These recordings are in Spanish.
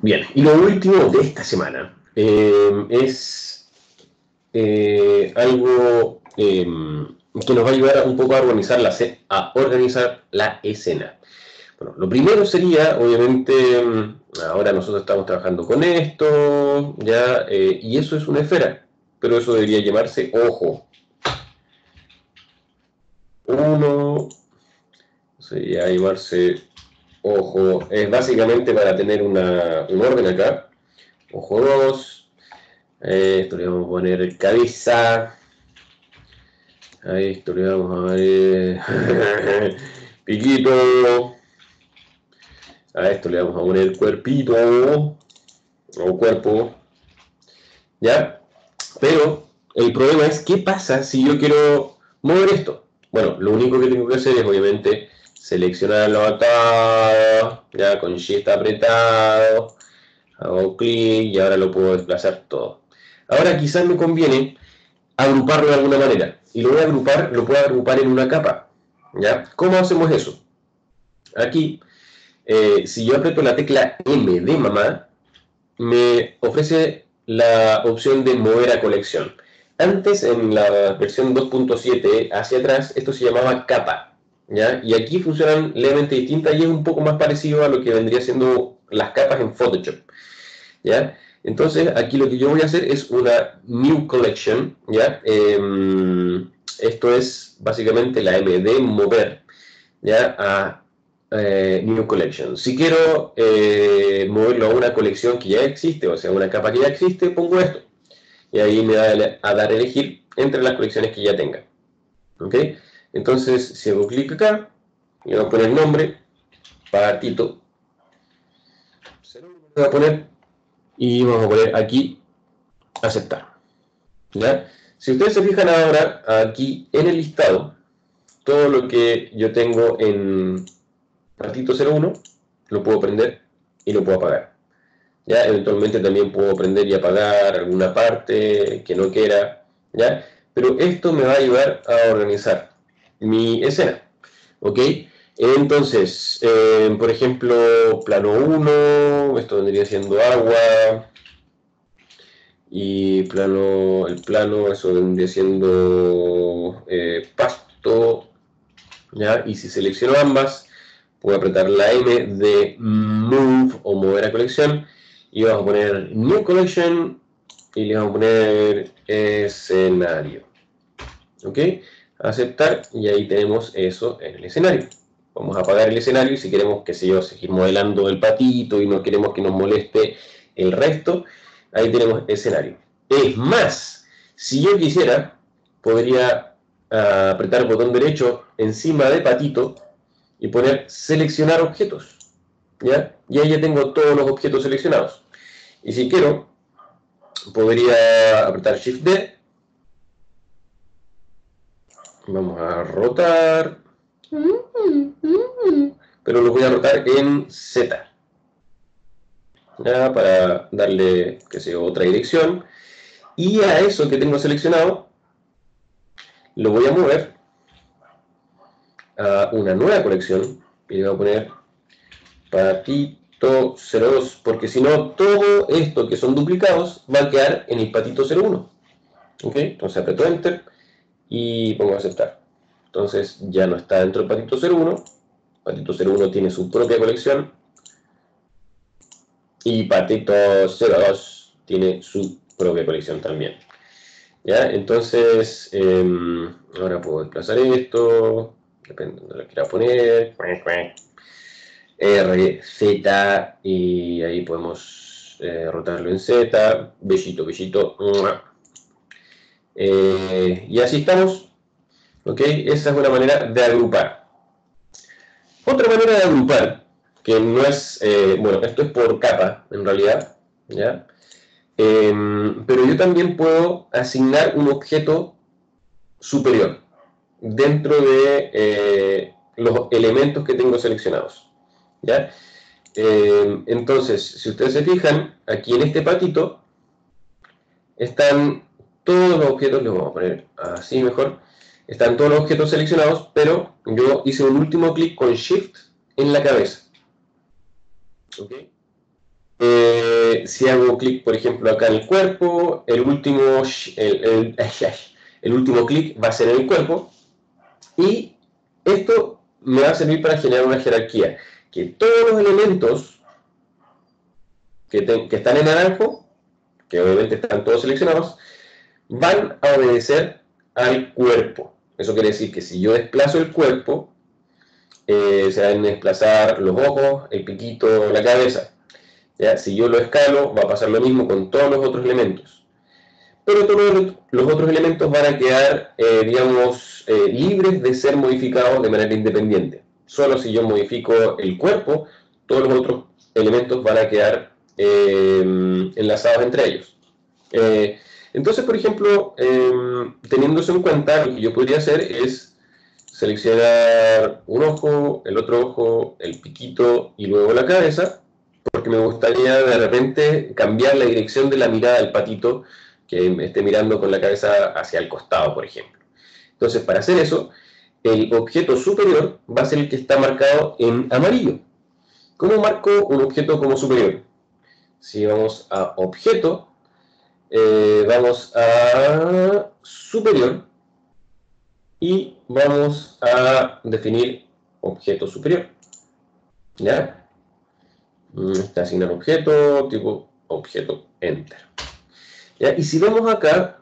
Bien, y lo último de esta semana es algo que nos va a ayudar un poco a organizar la escena. Bueno, lo primero sería, obviamente, ahora nosotros estamos trabajando con esto, ya, y eso es una esfera, pero eso debería llamarse ojo. Uno, sería llamarse ojo, es básicamente para tener un orden acá. Ojo 2, esto le vamos a poner cabeza, a esto le vamos a poner piquito, a esto le vamos a poner cuerpito o cuerpo, ¿ya? Pero el problema es, ¿qué pasa si yo quiero mover esto? Bueno, lo único que tengo que hacer es, obviamente, seleccionarlo acá, ya con Shift apretado, hago clic y ahora lo puedo desplazar todo. Ahora quizás me conviene agruparlo de alguna manera, y lo puedo agrupar en una capa, ¿ya? ¿Cómo hacemos eso? Aquí, si yo aprieto la tecla M de mamá, me ofrece la opción de mover a colección. Antes, en la versión 2.7 hacia atrás, esto se llamaba capa, ¿ya? Y aquí funcionan levemente distintas y es un poco más parecido a lo que vendría siendo las capas en Photoshop, ¿ya? Entonces, aquí lo que yo voy a hacer es una New Collection, ¿ya? Esto es básicamente la M de mover, ¿ya? A New Collection. Si quiero moverlo a una colección que ya existe, o sea, una capa que ya existe, pongo esto. Y ahí me va a dar a elegir entre las colecciones que ya tenga. ¿Ok? Entonces, si hago clic acá, le voy a poner nombre, patito. Le voy a poner y vamos a poner aquí aceptar. ¿Ya? Si ustedes se fijan ahora, aquí en el listado, todo lo que yo tengo en patito 01 lo puedo prender y lo puedo apagar. ¿Ya? Eventualmente también puedo prender y apagar alguna parte que no quiera, ¿ya? Pero esto me va a ayudar a organizar mi escena, ¿ok? Entonces, por ejemplo, plano 1, esto vendría siendo agua, y el plano, eso vendría siendo pasto, ¿ya? Y si selecciono ambas, puedo apretar la M de Move o mover a colección, y vamos a poner New Collection, y le vamos a poner escenario, ¿ok? Aceptar, y ahí tenemos eso en el escenario. Vamos a apagar el escenario, y si queremos, qué sé yo, seguir modelando el patito, y no queremos que nos moleste el resto, ahí tenemos escenario. Es más, si yo quisiera, podría apretar el botón derecho encima de patito y poner seleccionar objetos, ¿ya? Y ahí ya tengo todos los objetos seleccionados. Y si quiero, podría apretar Shift D. Vamos a rotar. Pero lo voy a rotar en Z, ¿ya? Para darle, qué sé yo, otra dirección. Y a eso que tengo seleccionado, lo voy a mover a una nueva colección. Y le voy a poner patito 02, porque si no, todo esto que son duplicados va a quedar en el patito 01. ¿Ok? Entonces aprieto Enter y pongo a aceptar. Entonces ya no está dentro del patito 01. Patito 01 tiene su propia colección y patito 02 tiene su propia colección también. ¿Ya? Entonces, ahora puedo desplazar esto, depende de donde lo quiera poner. R, Z, y ahí podemos rotarlo en Z, bellito, bellito. Y así estamos, ¿ok? Esa es una manera de agrupar. Otra manera de agrupar, que no es, bueno, esto es por capa, en realidad, ¿ya? Pero yo también puedo asignar un objeto superior dentro de los elementos que tengo seleccionados, ¿ya? Entonces, si ustedes se fijan, aquí en este patito están todos los objetos, les vamos a poner así mejor, están todos los objetos seleccionados, pero yo hice un último clic con Shift en la cabeza. ¿Okay? Si hago clic, por ejemplo, acá en el cuerpo, el último clic va a ser en el cuerpo, y esto me va a servir para generar una jerarquía, que todos los elementos que están en naranjo, que obviamente están todos seleccionados, van a obedecer al cuerpo. Eso quiere decir que si yo desplazo el cuerpo, se van a desplazar los ojos, el piquito, la cabeza. ¿Ya? Si yo lo escalo, va a pasar lo mismo con todos los otros elementos. Pero todos los otros elementos van a quedar, digamos, libres de ser modificados de manera independiente. Solo si yo modifico el cuerpo, todos los otros elementos van a quedar enlazados entre ellos. Entonces, por ejemplo, teniendo eso en cuenta, lo que yo podría hacer es seleccionar un ojo, el otro ojo, el piquito y luego la cabeza, porque me gustaría de repente cambiar la dirección de la mirada del patito, que esté mirando con la cabeza hacia el costado, por ejemplo. Entonces, para hacer eso, el objeto superior va a ser el que está marcado en amarillo. ¿Cómo marco un objeto como superior? Si vamos a objeto, vamos a superior y vamos a definir objeto superior. ¿Ya? Está asignar objeto, tipo objeto, enter. ¿Ya? Y si vemos acá,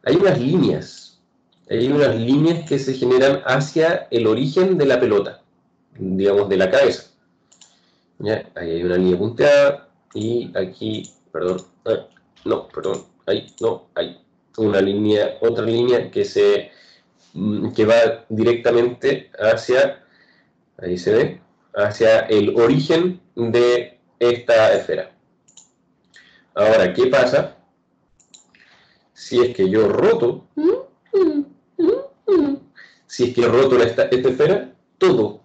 hay unas líneas. Hay unas líneas que se generan hacia el origen de la pelota, digamos, de la cabeza. ¿Ya? Ahí hay una línea punteada y aquí, perdón, no, perdón, ahí, no, hay una línea, otra línea que va directamente hacia, ahí se ve, hacia el origen de esta esfera. Ahora, ¿qué pasa si es que yo roto? Si es que roto esta esfera, todo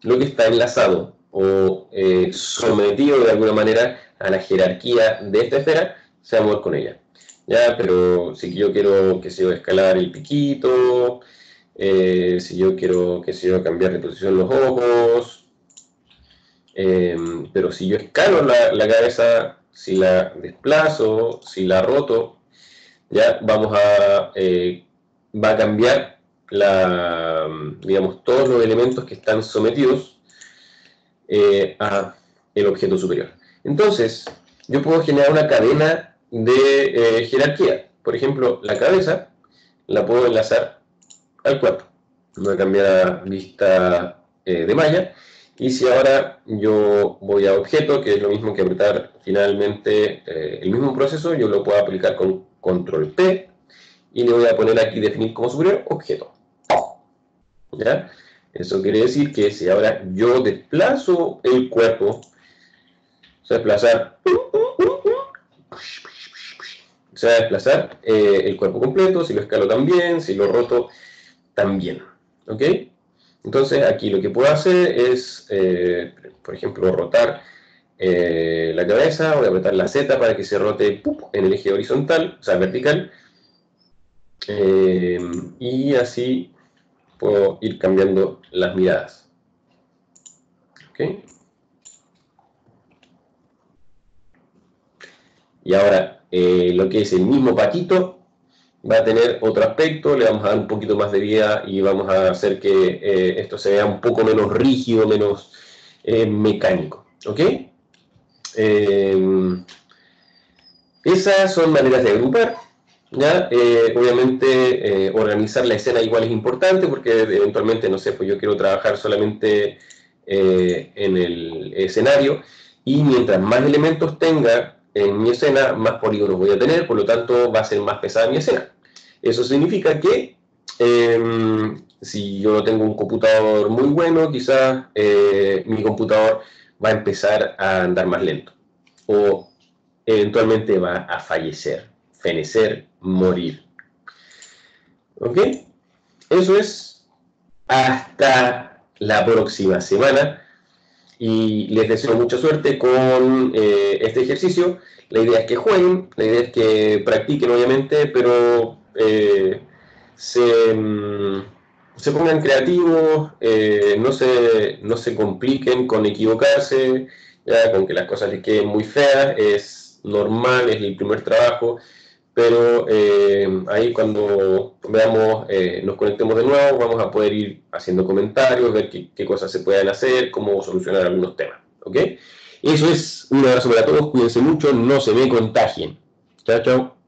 lo que está enlazado o sometido de alguna manera a la jerarquía de esta esfera, se va a mover con ella. ¿Ya? Pero si yo quiero, que se escalar el piquito, si yo quiero, que se cambiar de posición los ojos, pero si yo escalo la cabeza, si la desplazo, si la roto, ya vamos va a cambiar digamos, todos los elementos que están sometidos a el objeto superior. Entonces, yo puedo generar una cadena de jerarquía. Por ejemplo, la cabeza la puedo enlazar al cuerpo. Una cambiada vista de malla. Y si ahora yo voy a objeto, que es lo mismo que apretar finalmente el mismo proceso, yo lo puedo aplicar con control P y le voy a poner aquí definir como superior objeto. ¿Ya? Eso quiere decir que si ahora yo desplazo el cuerpo, se va a desplazar, se va a desplazar el cuerpo completo, si lo escalo también, si lo roto también. ¿Ok? Entonces aquí lo que puedo hacer es, por ejemplo, rotar la cabeza, voy a apretar la Z para que se rote en el eje horizontal, o sea, vertical, y así puedo ir cambiando las miradas. ¿Ok? Y ahora, lo que es el mismo patito va a tener otro aspecto, le vamos a dar un poquito más de vida y vamos a hacer que esto se vea un poco menos rígido, menos mecánico. ¿Ok? Esas son maneras de agrupar. ¿Ya? Obviamente organizar la escena igual es importante porque eventualmente, no sé, pues yo quiero trabajar solamente en el escenario y mientras más elementos tenga en mi escena, más polígonos voy a tener, por lo tanto va a ser más pesada mi escena. Eso significa que si yo no tengo un computador muy bueno, quizás mi computador va a empezar a andar más lento o eventualmente va a fallecer, fenecer, morir. ¿Ok? Eso es hasta la próxima semana y les deseo mucha suerte con este ejercicio. La idea es que jueguen, la idea es que practiquen obviamente, pero se, se pongan creativos, no se compliquen con equivocarse ya con que las cosas les queden muy feas, es normal, es el primer trabajo, pero ahí cuando veamos, nos conectemos de nuevo, vamos a poder ir haciendo comentarios, ver qué cosas se pueden hacer, cómo solucionar algunos temas, ¿ok? Eso es, un abrazo para todos, cuídense mucho, no se me contagien. Chao, chao.